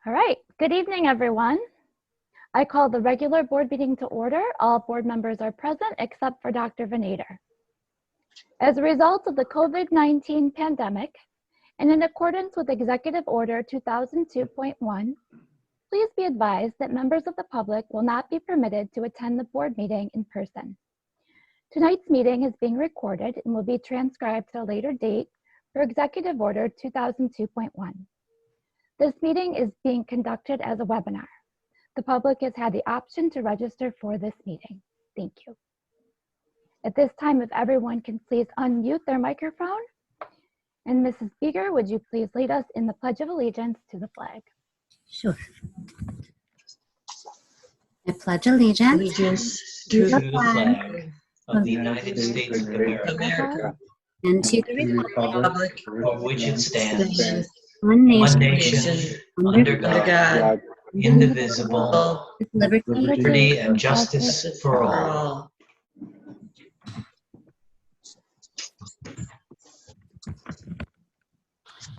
All right, good evening, everyone. I call the regular board meeting to order. All board members are present except for Dr. Venader. As a result of the COVID-19 pandemic, and in accordance with Executive Order 2002.1, please be advised that members of the public will not be permitted to attend the board meeting in person. Tonight's meeting is being recorded and will be transcribed at a later date per Executive Order 2002.1. This meeting is being conducted as a webinar. The public has had the option to register for this meeting. Thank you. At this time, if everyone can please unmute their microphone. And Mrs. Beeger, would you please lead us in the Pledge of Allegiance to the flag? Sure. I pledge allegiance to the flag of the United States of America and to the republic for which it stands, one one nation, nation, under God, indivisible, with liberty and justice for all.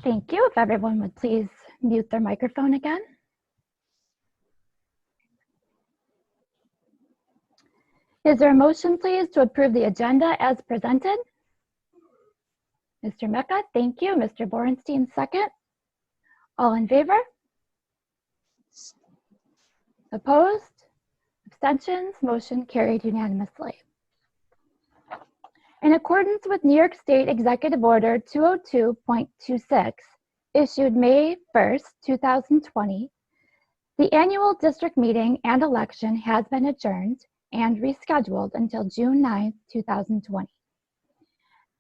Thank you. If everyone would please mute their microphone again. Is there a motion, please, to approve the agenda as presented? Mr. Mecca, thank you. Mr. Borenstein, second. All in favor? Opposed? Abstentions? Motion carried unanimously. In accordance with New York State Executive Order 202.26, issued May 1st, 2020, the annual district meeting and election has been adjourned and rescheduled until June 9th, 2020.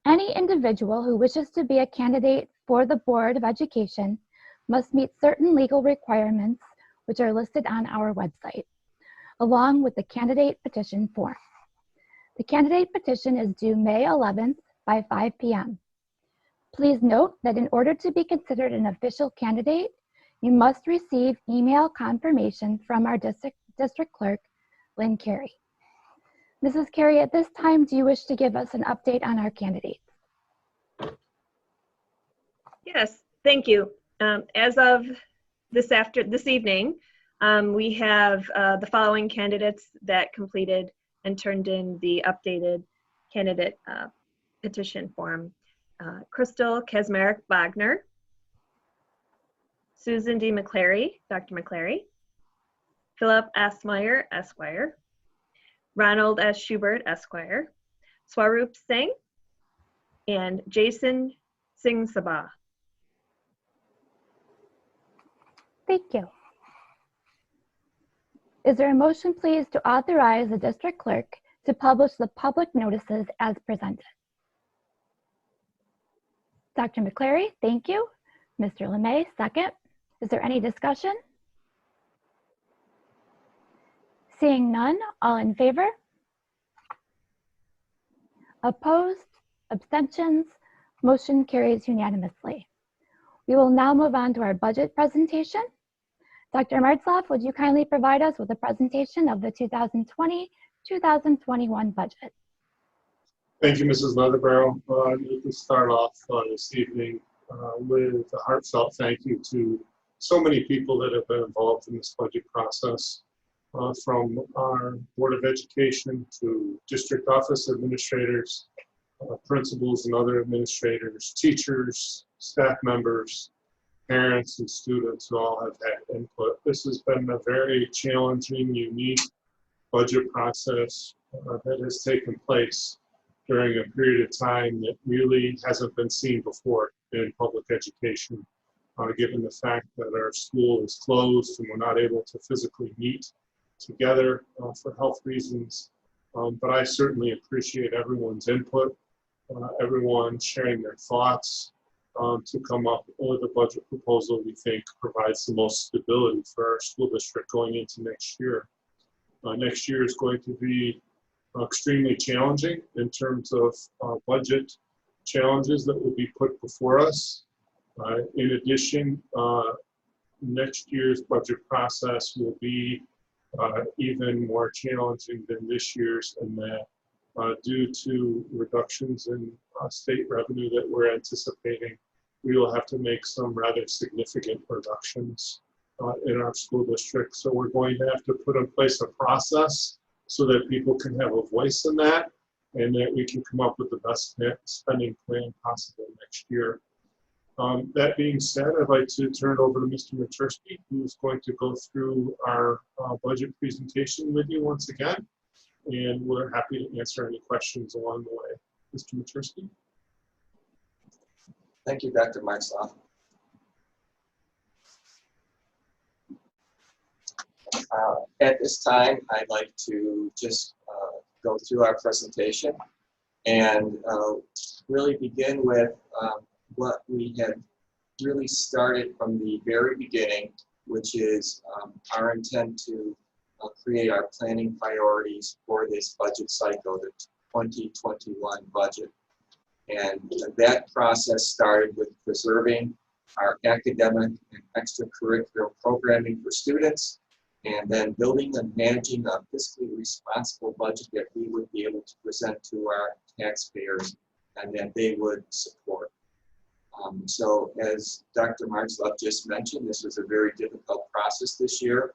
Any individual who wishes to be a candidate for the Board of Education must meet certain legal requirements which are listed on our website, along with the candidate petition form. The candidate petition is due May 11th by 5 p.m. Please note that in order to be considered an official candidate, you must receive email confirmation from our district clerk, Lynn Carey. Mrs. Carey, at this time, do you wish to give us an update on our candidates? Yes, thank you. As of this evening, we have the following candidates that completed and turned in the updated candidate petition form. Crystal Kaczmarek-Wagner, Susan D. McClary, Dr. McClary, Philip S. Meyer, Esquire, Ronald S. Schubert, Esquire, Swaroop Singh, and Jason Singh Sabah. Thank you. Is there a motion, please, to authorize the district clerk to publish the public notices as presented? Dr. McClary, thank you. Mr. LeMay, second. Is there any discussion? Seeing none, all in favor? Opposed? Abstentions? Motion carries unanimously. We will now move on to our budget presentation. Dr. Martzloff, would you kindly provide us with a presentation of the 2020-2021 budget? Thank you, Mrs. Leatherbarrow. Let me start off this evening with a heartfelt thank you to so many people that have been involved in this budget process, from our Board of Education to district office administrators, principals and other administrators, teachers, staff members, parents and students who all have had input. This has been a very challenging, unique budget process that has taken place during a period of time that really hasn't been seen before in public education, given the fact that our school is closed and we're not able to physically meet together for health reasons. But I certainly appreciate everyone's input, everyone sharing their thoughts, to come up with a budget proposal we think provides the most stability for our school district going into next year. Next year is going to be extremely challenging in terms of budget challenges that will be put before us. In addition, next year's budget process will be even more challenging than this year's, in that due to reductions in state revenue that we're anticipating, we will have to make some rather significant reductions in our school district. So we're going to have to put in place a process so that people can have a voice in that, and that we can come up with the best spending plan possible next year. That being said, I'd like to turn it over to Mr. Matursky, who's going to go through our budget presentation with you once again, and we're happy to answer any questions along the way. Mr. Matursky. Thank you, Dr. Martzloff. At this time, I'd like to just go through our presentation and really begin with what we had really started from the very beginning, which is our intent to create our planning priorities for this budget cycle, the 2021 budget. And that process started with preserving our academic and extracurricular programming for students, and then building and managing a fiscally responsible budget that we would be able to present to our taxpayers and that they would support. So as Dr. Martzloff just mentioned, this was a very difficult process this year,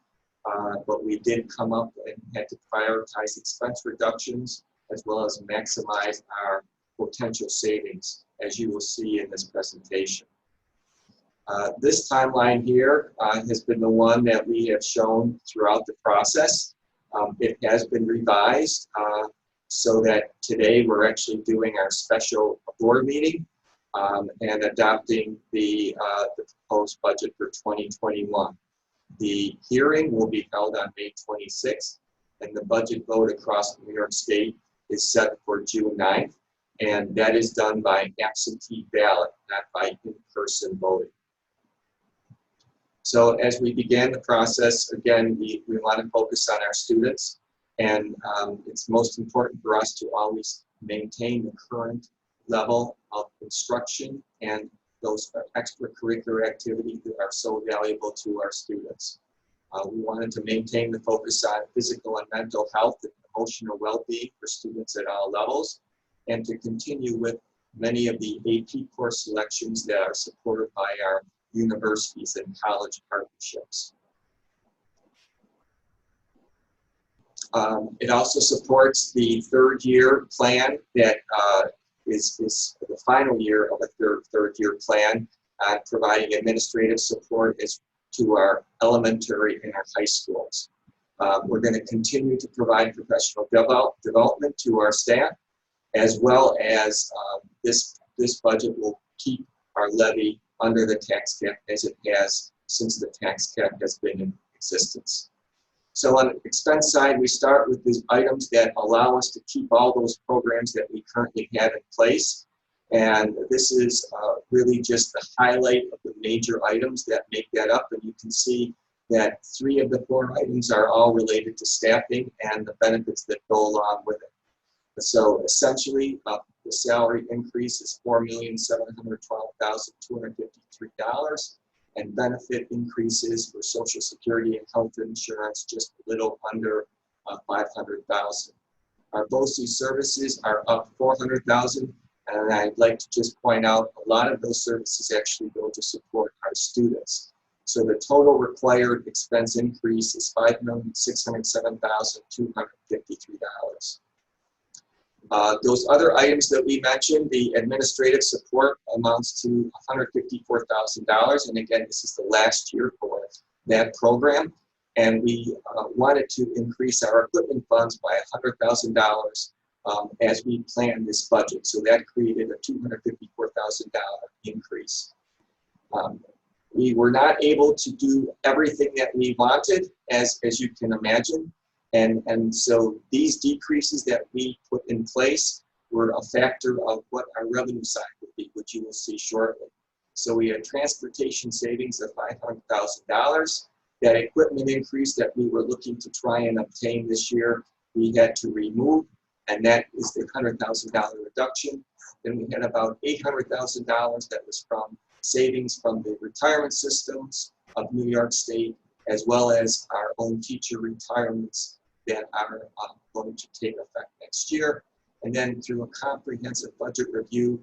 but we did come up and had to prioritize expense reductions as well as maximize our potential savings, as you will see in this presentation. This timeline here has been the one that we have shown throughout the process. It has been revised so that today we're actually doing our special board meeting and adopting the proposed budget for 2021. The hearing will be held on May 26th, and the budget vote across New York State is set for June 9th, and that is done by absentee ballot, not by in-person voting. So as we began the process, again, we want to focus on our students, and it's most important for us to always maintain the current level of instruction and those extracurricular activities that are so valuable to our students. We wanted to maintain the focus on physical and mental health and emotional well-being for students at all levels, and to continue with many of the AP course selections that are supported by our universities and college partnerships. It also supports the third year plan that is the final year of a third year plan, providing administrative support to our elementary and our high schools. We're going to continue to provide professional development to our staff, as well as this budget will keep our levy under the tax cap as it has since the tax cap has been in existence. So on the expense side, we start with these items that allow us to keep all those programs that we currently have in place. And this is really just the highlight of the major items that make that up. And you can see that 3 of the 4 items are all related to staffing and the benefits that go along with it. So essentially, the salary increase is $4,712,253, and benefit increases for Social Security and health insurance just a little under $500,000. Our BOCES services are up $400,000, and I'd like to just point out a lot of those services actually go to support our students. So the total required expense increase is $5,607,253. Those other items that we mentioned, the administrative support amounts to $154,000, and again, this is the last year for that program, and we wanted to increase our equipment funds by $100,000 as we planned this budget, so that created a $254,000 increase. We were not able to do everything that we wanted, as you can imagine. And so these decreases that we put in place were a factor of what our revenue side would be, which you will see shortly. So we had transportation savings of $500,000. That equipment increase that we were looking to try and obtain this year, we had to remove, and that is the $100,000 reduction. Then we had about $800,000 that was from savings from the retirement systems of New York State, as well as our own teacher retirements that are going to take effect next year. And then through a comprehensive budget review,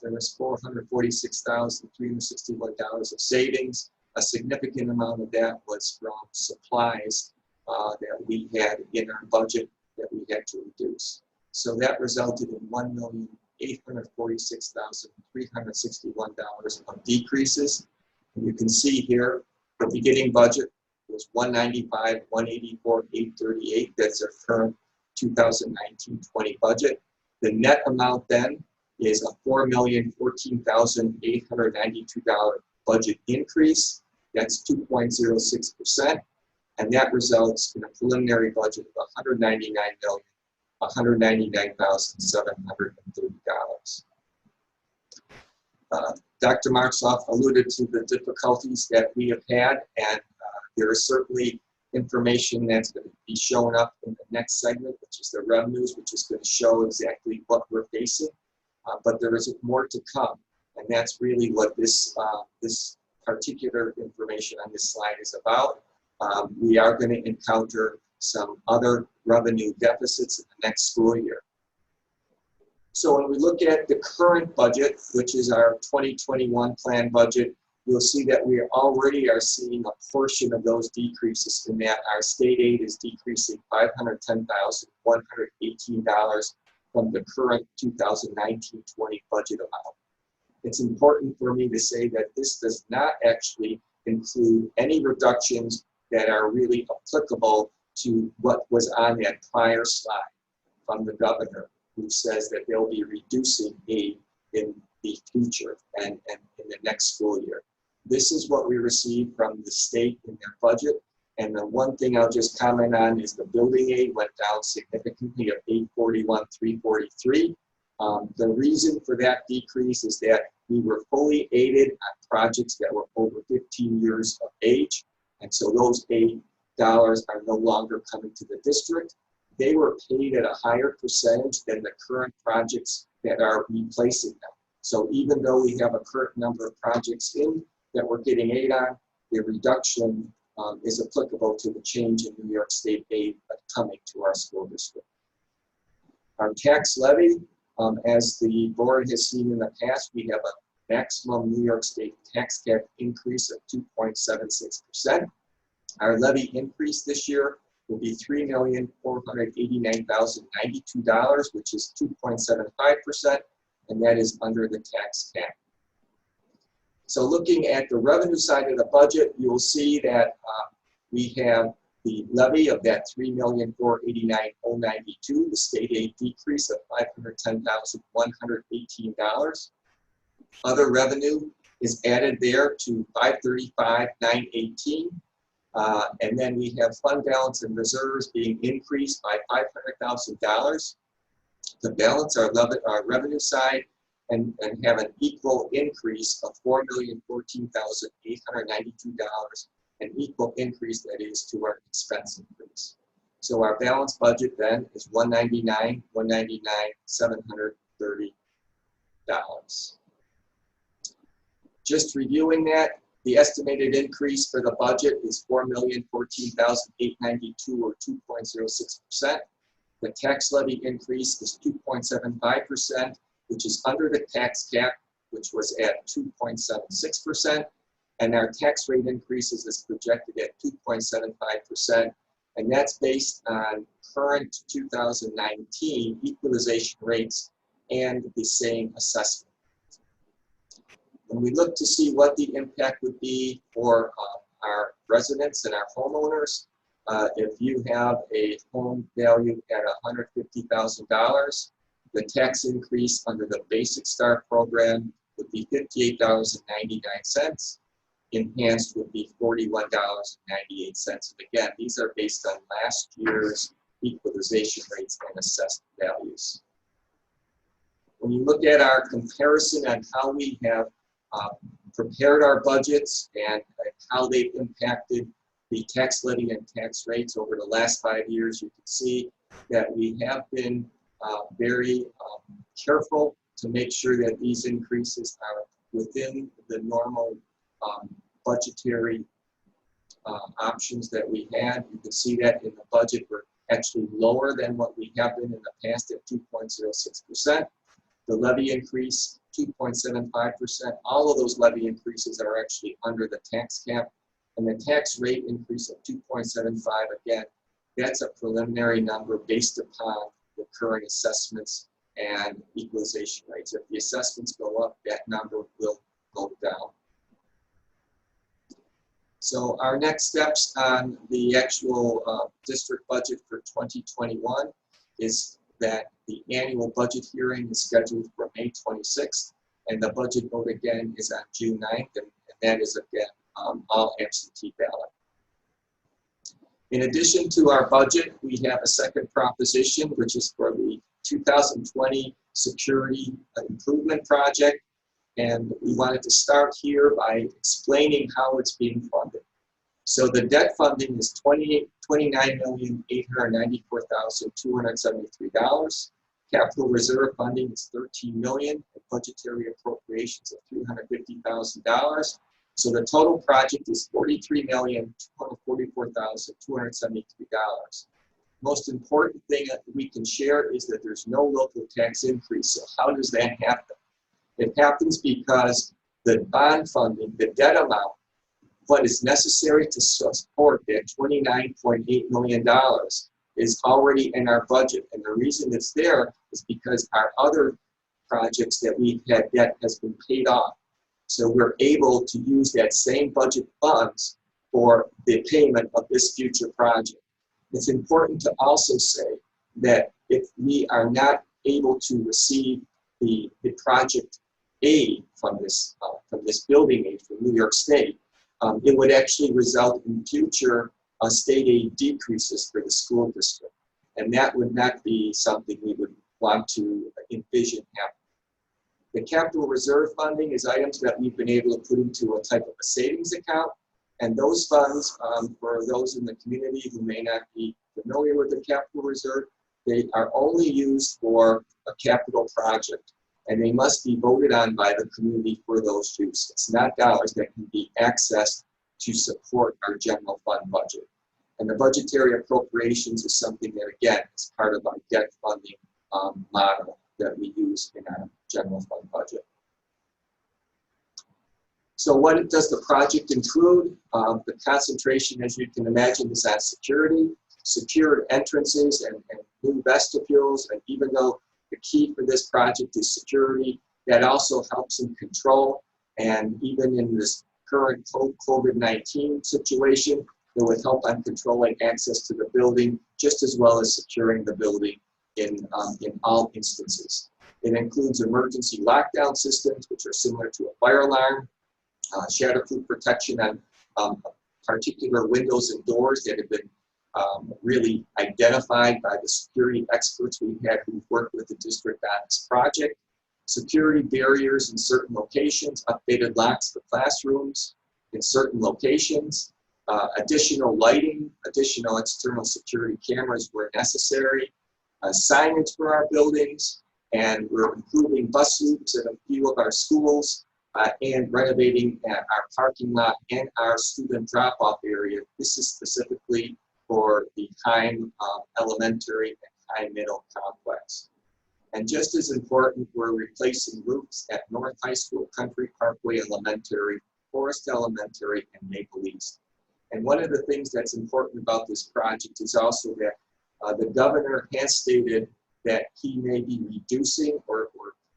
there was $446,361 of savings, a significant amount of that was from supplies that we had in our budget that we had to reduce. So that resulted in $1,846,361 of decreases. And you can see here, the beginning budget was $195, $184, $838. That's our current 2019-20 budget. The net amount then is a $4,014,892 budget increase. That's 2.06%, and that results in a preliminary budget of $199,199,730. Dr. Marksoff alluded to the difficulties that we have had, and there is certainly information that's going to be shown up in the next segment, which is the revenues, which is going to show exactly what we're facing. But there is more to come, and that's really what this particular information on this slide is about. We are going to encounter some other revenue deficits in the next school year. So when we look at the current budget, which is our 2021 plan budget, you'll see that we already are seeing a portion of those decreases in that our state aid is decreasing $510,118 from the current 2019-20 budget amount. It's important for me to say that this does not actually include any reductions that are really applicable to what was on that prior slide from the governor, who says that they'll be reducing aid in the future and in the next school year. This is what we received from the state in their budget. And the one thing I'll just comment on is the building aid went down significantly of $841,343. The reason for that decrease is that we were fully aided on projects that were over 15 years of age. And so those aid dollars are no longer coming to the district. They were paid at a higher percentage than the current projects that are replacing them. So even though we have a current number of projects in that we're getting aid on, the reduction is applicable to the change in New York State aid coming to our school district. Our tax levy, as the board has seen in the past, we have a maximum New York State tax cap increase of 2.76%. Our levy increase this year will be $3,489,092, which is 2.75%, and that is under the tax cap. So looking at the revenue side of the budget, you'll see that we have the levy of that $3,489,092, the state aid decrease of $510,118. Other revenue is added there to $535,918. And then we have fund balance and reserves being increased by $500,000 to balance our revenue side and have an equal increase of $4,014,892, an equal increase that is to our expense increase. So our balanced budget then is $199,730. Just reviewing that, the estimated increase for the budget is $4,014,892, or 2.06%. The tax levy increase is 2.75%, which is under the tax cap, which was at 2.76%. And our tax rate increases is projected at 2.75%. And that's based on current 2019 equalization rates and the same assessment. When we look to see what the impact would be for our residents and our homeowners, if you have a home value at $150,000, the tax increase under the Basic Start program would be $58.99. Enhanced would be $41.98. And again, these are based on last year's equalization rates and assessed values. When you look at our comparison on how we have prepared our budgets and how they've impacted the tax levy and tax rates over the last 5 years, you can see that we have been very careful to make sure that these increases are within the normal budgetary options that we had. You can see that in the budget we're actually lower than what we have been in the past at 2.06%. The levy increase 2.75%. All of those levy increases are actually under the tax cap. And the tax rate increase of 2.75, again, that's a preliminary number based upon the current assessments and equalization rates. If the assessments go up, that number will go down. So our next steps on the actual district budget for 2021 is that the annual budget hearing is scheduled for May 26th, and the budget vote again is on June 9th, and that is again all absentee ballot. In addition to our budget, we have a second proposition, which is for the 2020 Security Improvement Project. And we wanted to start here by explaining how it's being funded. So the debt funding is $29,894,273. Capital reserve funding is $13 million, and budgetary appropriations of $350,000. So the total project is $43,244,273. Most important thing that we can share is that there's no local tax increase. So how does that happen? It happens because the bond funding, the debt amount, what is necessary to support that $29.8 million is already in our budget. And the reason it's there is because our other projects that we've had debt has been paid off. So we're able to use that same budget funds for the payment of this future project. It's important to also say that if we are not able to receive the project aid from this building aid from New York State, it would actually result in future state aid decreases for the school district. And that would not be something we would want to envision happening. The capital reserve funding is items that we've been able to put into a type of a savings account. And those funds, for those in the community who may not be familiar with the capital reserve, they are only used for a capital project. And they must be voted on by the community for those use. It's not dollars that can be accessed to support our general fund budget. And the budgetary appropriations is something that, again, is part of our debt funding model that we use in our general fund budget. So what does the project include? The concentration, as you can imagine, is on security, secured entrances and new vestibules. And even though the key for this project is security, that also helps in control. And even in this current COVID-19 situation, it would help on controlling access to the building, just as well as securing the building in all instances. It includes emergency lockdown systems, which are similar to a fire alarm, shatterproof protection on particular windows and doors that have been really identified by the security experts we've had who've worked with the district on this project. Security barriers in certain locations, updated locks for classrooms in certain locations, additional lighting, additional external security cameras where necessary, signage for our buildings, and we're improving bus loops at a few of our schools, and renovating our parking lot and our student drop-off area. This is specifically for the Heim Elementary and Heim Middle Complex. And just as important, we're replacing roofs at North High School, Country Parkway Elementary, Forest Elementary, and Maple East. And one of the things that's important about this project is also that the governor has stated that he may be reducing or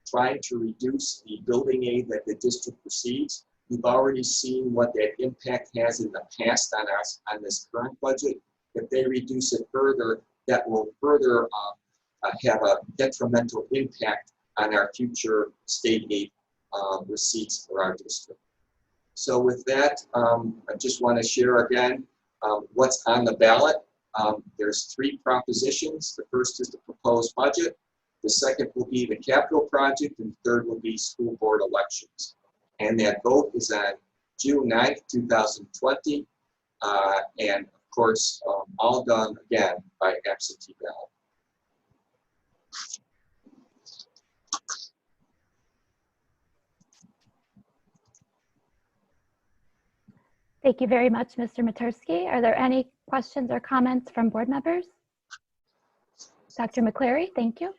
trying to reduce the building aid that the district receives. We've already seen what that impact has in the past on us on this current budget. If they reduce it further, that will further have a detrimental impact on our future state aid receipts for our district. So with that, I just want to share again what's on the ballot. There's three propositions. The first is the proposed budget. The second will be the capital project, and the third will be school board elections. And that vote is on June 9th, 2020, and of course, all done again by absentee ballot. Thank you very much, Mr. Matursky. Are there any questions or comments from board members? Dr. McClary, thank you.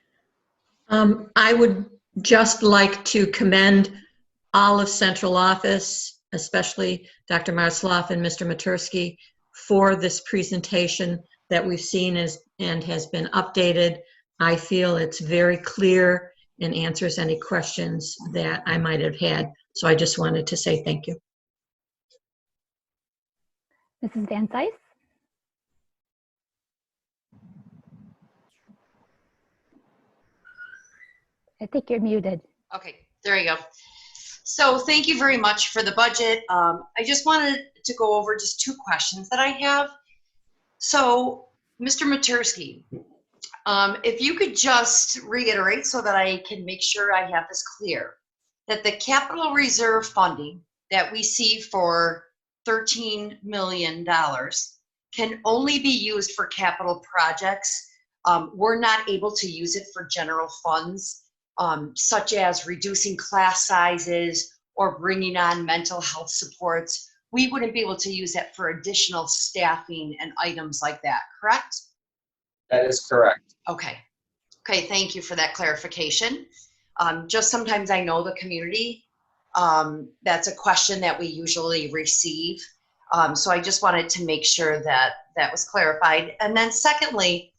I would just like to commend all of central office, especially Dr. Marsloff and Mr. Matursky, for this presentation that we've seen and has been updated. I feel it's very clear and answers any questions that I might have had. So I just wanted to say thank you. Mrs. Van Cise? I think you're muted. Okay, there you go. So thank you very much for the budget. I just wanted to go over just two questions that I have. So, Mr. Matursky, if you could just reiterate so that I can make sure I have this clear, that the capital reserve funding that we see for $13 million can only be used for capital projects. We're not able to use it for general funds, such as reducing class sizes or bringing on mental health supports. We wouldn't be able to use that for additional staffing and items like that, correct? That is correct. Okay. Okay, thank you for that clarification. Just sometimes I know the community, that's a question that we usually receive. So I just wanted to make sure that that was clarified. And then secondly,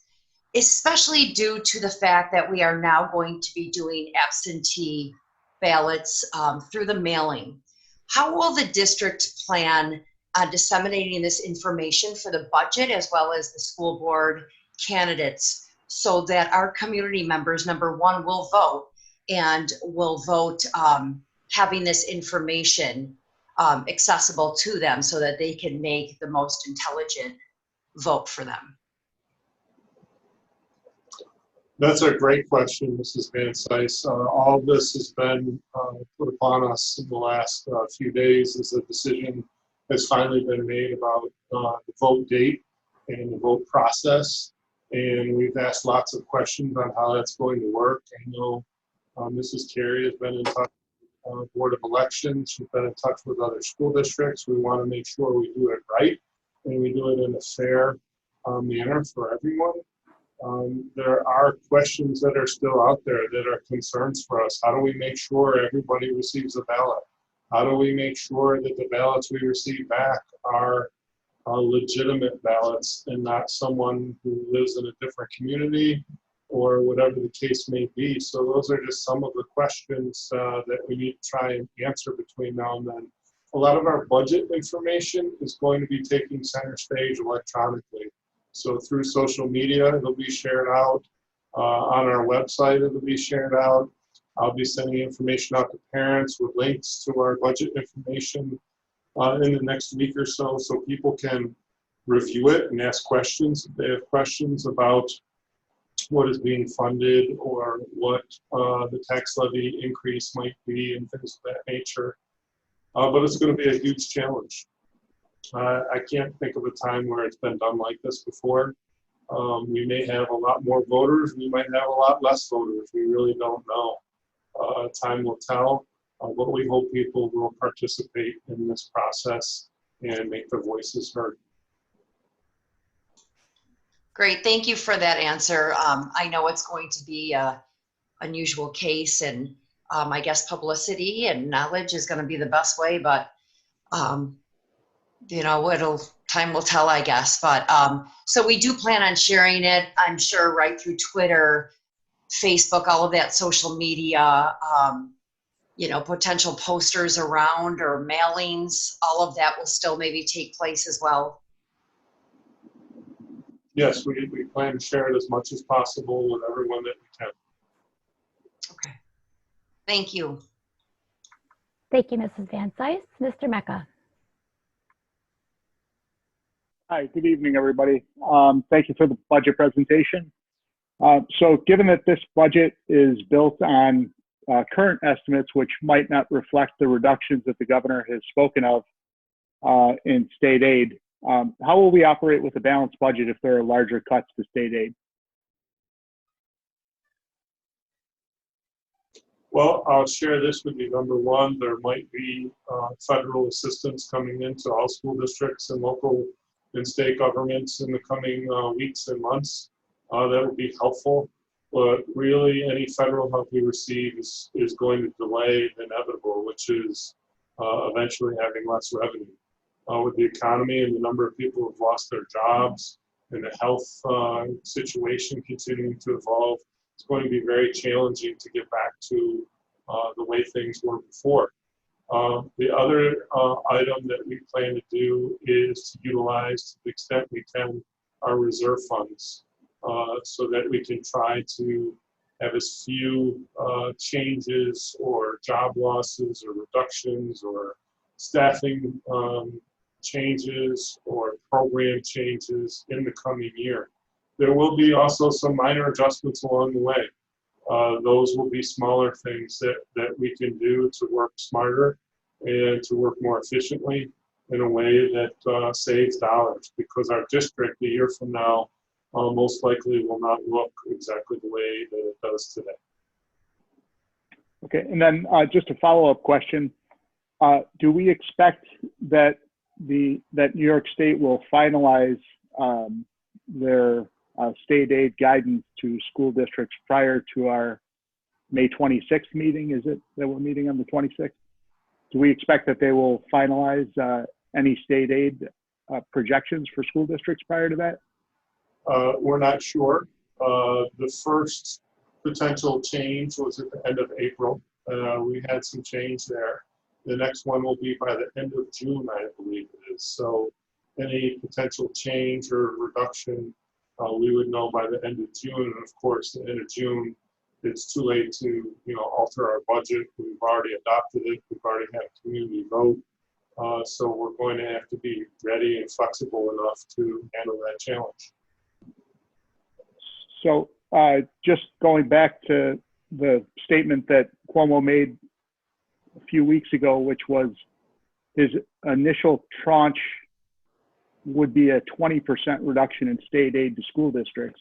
especially due to the fact that we are now going to be doing absentee ballots through the mailing, how will the district plan on disseminating this information for the budget as well as the school board candidates so that our community members, number one, will vote and will vote having this information accessible to them so that they can make the most intelligent vote for them? That's a great question, Mrs. Van Cise. All this has been put upon us in the last few days as a decision has finally been made about the vote date and the vote process. And we've asked lots of questions on how that's going to work. I know Mrs. Carey has been in touch with the Board of Elections. She's been in touch with other school districts. We want to make sure we do it right and we do it in a fair manner for everyone. There are questions that are still out there that are concerns for us. How do we make sure everybody receives a ballot? How do we make sure that the ballots we receive back are legitimate ballots and not someone who lives in a different community or whatever the case may be? So those are just some of the questions that we need to try and answer between now and then. A lot of our budget information is going to be taking center stage electronically. So through social media, it'll be shared out. On our website, it'll be shared out. I'll be sending information out to parents with links to our budget information in the next week or so people can review it and ask questions if they have questions about what is being funded or what the tax levy increase might be and things of that nature. But it's going to be a huge challenge. I can't think of a time where it's been done like this before. We may have a lot more voters. We might have a lot less voters. We really don't know. Time will tell. But we hope people will participate in this process and make their voices heard. Great, thank you for that answer. I know it's going to be an unusual case, and I guess publicity and knowledge is going to be the best way, but you know, time will tell, I guess. But so we do plan on sharing it, I'm sure, right through Twitter, Facebook, all of that social media, you know, potential posters around or mailings, all of that will still maybe take place as well. Yes, we plan to share it as much as possible with everyone that we can. Okay. Thank you. Thank you, Mrs. Van Cise. Mr. Mecca. Hi, good evening, everybody. Thank you for the budget presentation. So given that this budget is built on current estimates, which might not reflect the reductions that the governor has spoken of in state aid, how will we operate with a balanced budget if there are larger cuts to state aid? Well, I'll share this with you. Number one, there might be federal assistance coming into all school districts and local and state governments in the coming weeks and months. That would be helpful. but really any federal help we receive is going to delay the inevitable, which is eventually having less revenue. With the economy and the number of people who have lost their jobs and the health situation continuing to evolve, it's going to be very challenging to get back to the way things were before. The other item that we plan to do is to utilize, to the extent we can, our reserve funds so that we can try to have as few changes or job losses or reductions or staffing changes or program changes in the coming year. There will be also some minor adjustments along the way. Those will be smaller things that we can do to work smarter and to work more efficiently in a way that saves dollars, because our district a year from now most likely will not look exactly the way that it does today. Okay, and then just a follow-up question. Do we expect that New York State will finalize their state aid guidance to school districts prior to our May 26th meeting? Is it that we're meeting on the 26th? Do we expect that they will finalize any state aid projections for school districts prior to that? We're not sure. The first potential change was at the end of April. We had some change there. The next one will be by the end of June, I believe it is. So any potential change or reduction, we would know by the end of June. And of course, the end of June, it's too late to alter our budget. We've already adopted it. We've already had a community vote. So we're going to have to be ready and flexible enough to handle that challenge. So just going back to the statement that Cuomo made a few weeks ago, which was his initial tranche would be a 20% reduction in state aid to school districts.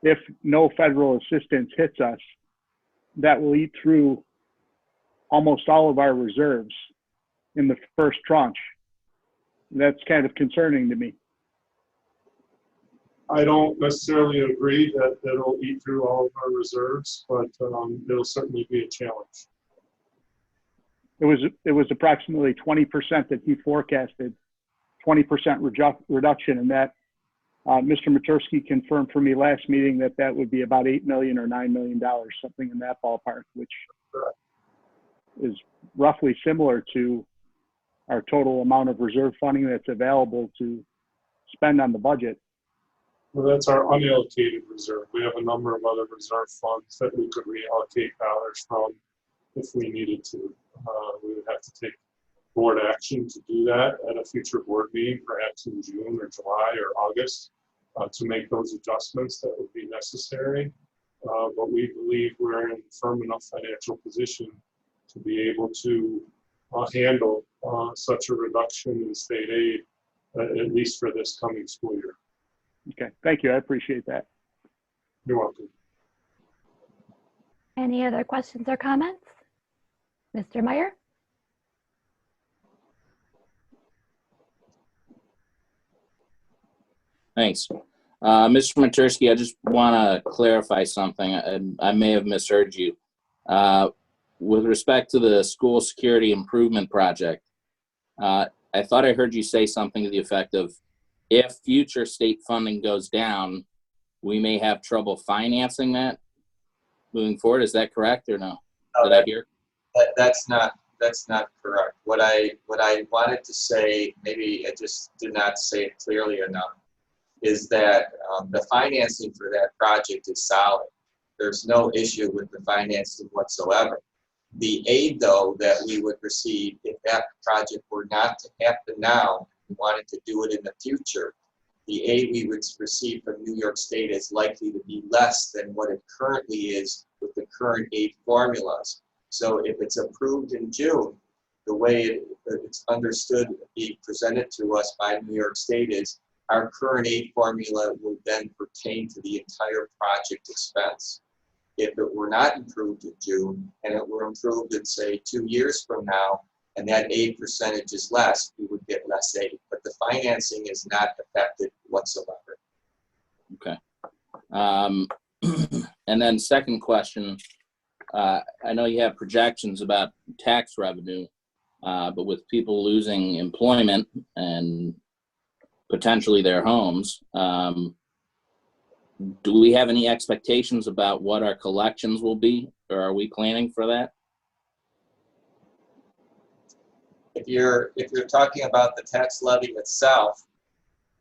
If no federal assistance hits us, that will eat through almost all of our reserves in the first tranche. That's kind of concerning to me. I don't necessarily agree that it'll eat through all of our reserves, but it'll certainly be a challenge. It was approximately 20% that he forecasted, 20% reduction, and that Mr. Matursky confirmed for me last meeting that would be about $8 million or $9 million, something in that ballpark, which is roughly similar to our total amount of reserve funding that's available to spend on the budget. Well, that's our unallocated reserve. We have a number of other reserve funds that we could reallocate dollars from if we needed to. We would have to take board action to do that at a future board meeting, perhaps in June or July or August, to make those adjustments that would be necessary. But we believe we're in a firm enough financial position to be able to handle such a reduction in state aid, at least for this coming school year. Okay, thank you. I appreciate that. You're welcome. Any other questions or comments? Mr. Meyer? Thanks. Mr. Matursky, I just want to clarify something. I may have misheard you. With respect to the school security improvement project, I thought I heard you say something to the effect of, if future state funding goes down, we may have trouble financing that moving forward. Is that correct or no? Did I hear? That's not correct. What I wanted to say, maybe I just did not say it clearly enough, is that the financing for that project is solid. There's no issue with the financing whatsoever. The aid, though, that we would receive if that project were not to happen now, we wanted to do it in the future, the aid we would receive from New York State is likely to be less than what it currently is with the current aid formulas. So if it's approved in June, the way it's understood being presented to us by New York State is our current aid formula will then pertain to the entire project expense. If it were not improved in June and it were improved in, say, 2 years from now, and that aid percentage is less, we would get less aid. But the financing is not affected whatsoever. Okay. And then second question, I know you have projections about tax revenue, but with people losing employment and potentially their homes, do we have any expectations about what our collections will be, or are we planning for that? If you're talking about the tax levy itself,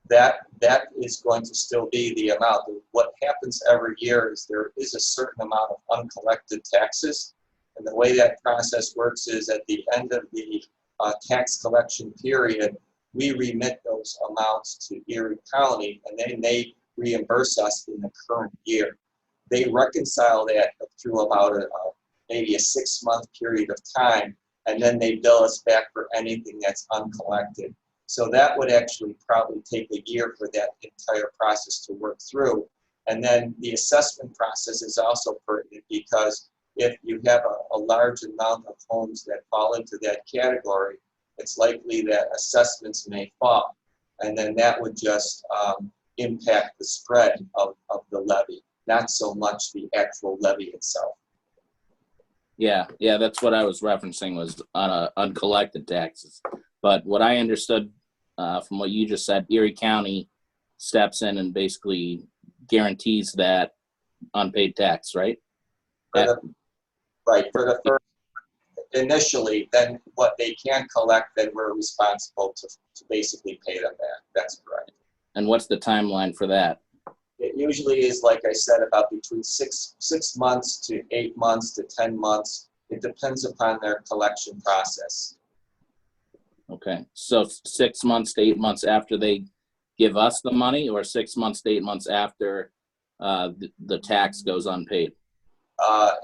that is going to still be the amount. What happens every year is there is a certain amount of uncollected taxes, and the way that process works is at the end of the tax collection period, we remit those amounts to Erie County, and then they reimburse us in the current year. They reconcile that through about maybe a 6-month period of time, and then they bill us back for anything that's uncollected. So that would actually probably take a year for that entire process to work through. And then the assessment process is also pertinent, because if you have a large amount of homes that fall into that category, it's likely that assessments may fall. And then that would just impact the spread of the levy, not so much the actual levy itself. Yeah, that's what I was referencing, was uncollected taxes. But what I understood from what you just said, Erie County steps in and basically guarantees that unpaid tax, right? For the first, initially, then what they can collect, then we're responsible to basically pay them back. That's correct. And what's the timeline for that? It usually is, like I said, about between six months to 8 months to 10 months. It depends upon their collection process. Okay, so 6 months to 8 months after they give us the money, or 6 months to 8 months after the tax goes unpaid?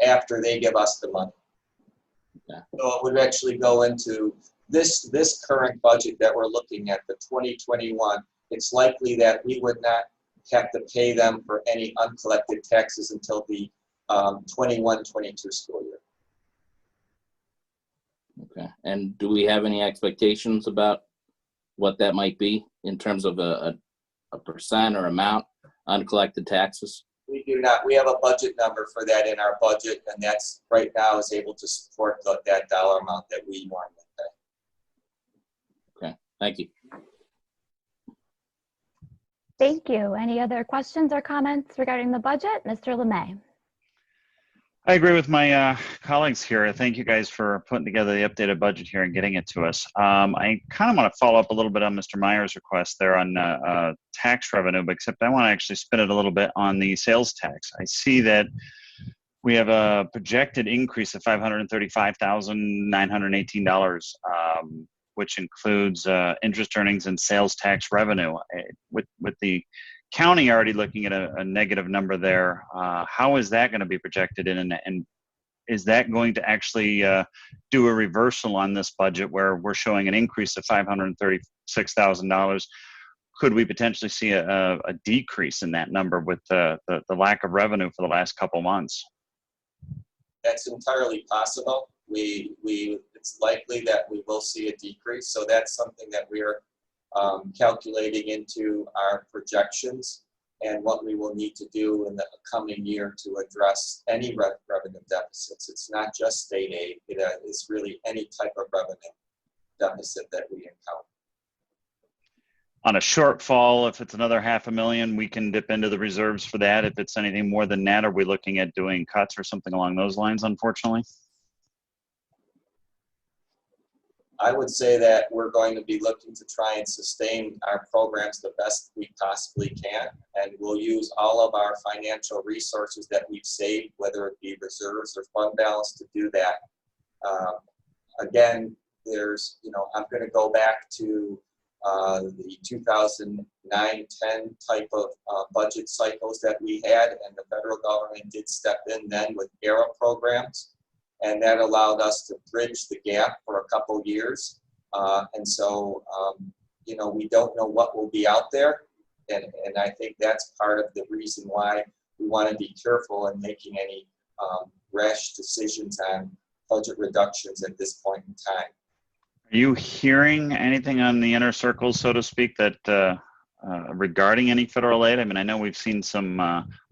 After they give us the money. Okay. So it would actually go into this current budget that we're looking at, the 2021. It's likely that we would not have to pay them for any uncollected taxes until the 21-22 school year. Okay, and do we have any expectations about what that might be in terms of a percent or amount, uncollected taxes? We do not. We have a budget number for that in our budget, and that's right now is able to support that dollar amount that we normally pay. Okay, thank you. Thank you. Any other questions or comments regarding the budget? Mr. Lemay. I agree with my colleagues here. Thank you guys for putting together the updated budget here and getting it to us. I kind of want to follow up a little bit on Mr. Meyer's request there on tax revenue, but except I want to actually spin it a little bit on the sales tax. I see that we have a projected increase of $535,918, which includes interest earnings and sales tax revenue. With the county already looking at a negative number there, how is that going to be projected in, and is that going to actually do a reversal on this budget where we're showing an increase of $536,000? Could we potentially see a decrease in that number with the lack of revenue for the last couple months? That's entirely possible. It's likely that we will see a decrease, so that's something that we're calculating into our projections and what we will need to do in the coming year to address any revenue deficits. It's not just state aid, it is really any type of revenue deficit that we encounter. On a shortfall, if it's another $500,000, we can dip into the reserves for that. If it's anything more than that, are we looking at doing cuts or something along those lines, unfortunately? I would say that we're going to be looking to try and sustain our programs the best we possibly can, and we'll use all of our financial resources that we've saved, whether it be reserves or fund balance, to do that. Again, I'm going to go back to the 2009-10 type of budget cycles that we had, and the federal government did step in then with ERA programs. And that allowed us to bridge the gap for a couple years. And so, we don't know what will be out there. And I think that's part of the reason why we want to be careful in making any rash decisions on budget reductions at this point in time. Are you hearing anything on the inner circles, so to speak, that regarding any federal aid? I mean, I know we've seen some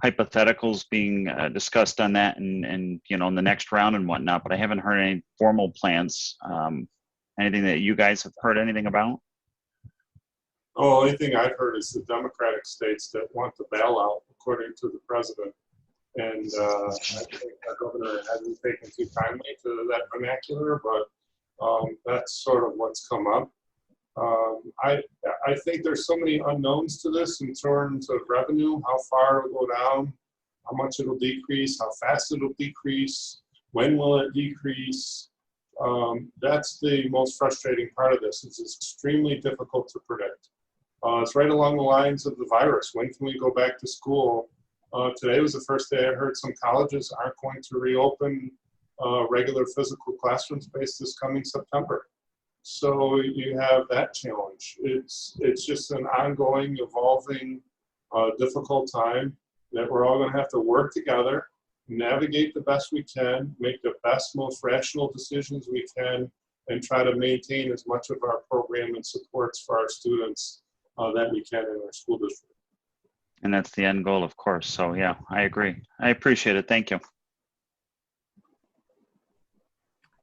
hypotheticals being discussed on that and you know, in the next round and whatnot, but I haven't heard any formal plans. Anything that you guys have heard anything about? Oh, only thing I've heard is the Democratic states that want the bailout, according to the president. And I think our governor hasn't taken too kindly to that vernacular, but that's sort of what's come up. I think there's so many unknowns to this in terms of revenue, how far it'll go down, how much it'll decrease, how fast it'll decrease, when will it decrease. That's the most frustrating part of this. It's extremely difficult to predict. It's right along the lines of the virus. When can we go back to school? Today was the first day I heard some colleges aren't going to reopen regular physical classroom space this coming September. So you have that challenge. It's just an ongoing, evolving, difficult time that we're all going to have to work together, navigate the best we can, make the best, most rational decisions we can, and try to maintain as much of our program and supports for our students that we can in our school district. And that's the end goal, of course. So yeah, I agree. I appreciate it. Thank you.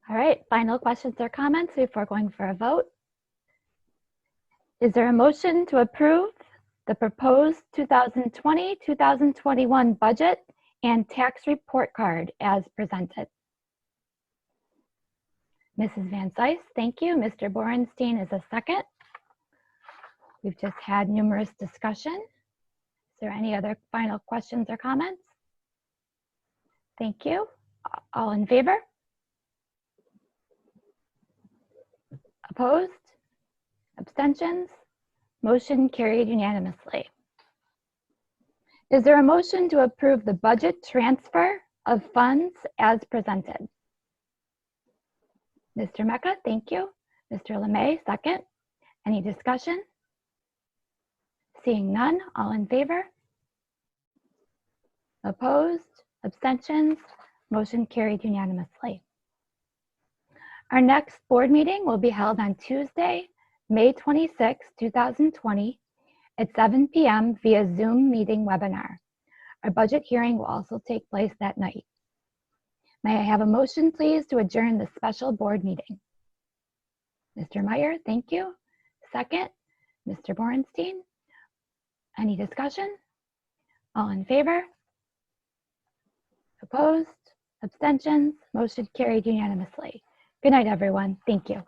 All right, final questions or comments before going for a vote. Is there a motion to approve the proposed 2020-2021 budget and tax report card as presented? Mrs. Van Zice, thank you. Mr. Borenstein is a second. We've just had numerous discussion. Is there any other final questions or comments? Thank you. All in favor? Opposed? Abstentions? Motion carried unanimously. Is there a motion to approve the budget transfer of funds as presented? Mr. Mecca, thank you. Mr. Lemay, second. Any discussion? Seeing none, all in favor? Opposed? Abstentions? Motion carried unanimously. Our next board meeting will be held on Tuesday, May 26, 2020 at 7 p.m. via Zoom meeting webinar. Our budget hearing will also take place that night. May I have a motion, please, to adjourn the special board meeting? Mr. Meyer, thank you. Second, Mr. Borenstein. Any discussion? All in favor? Opposed? Abstentions? Motion carried unanimously. Good night, everyone. Thank you.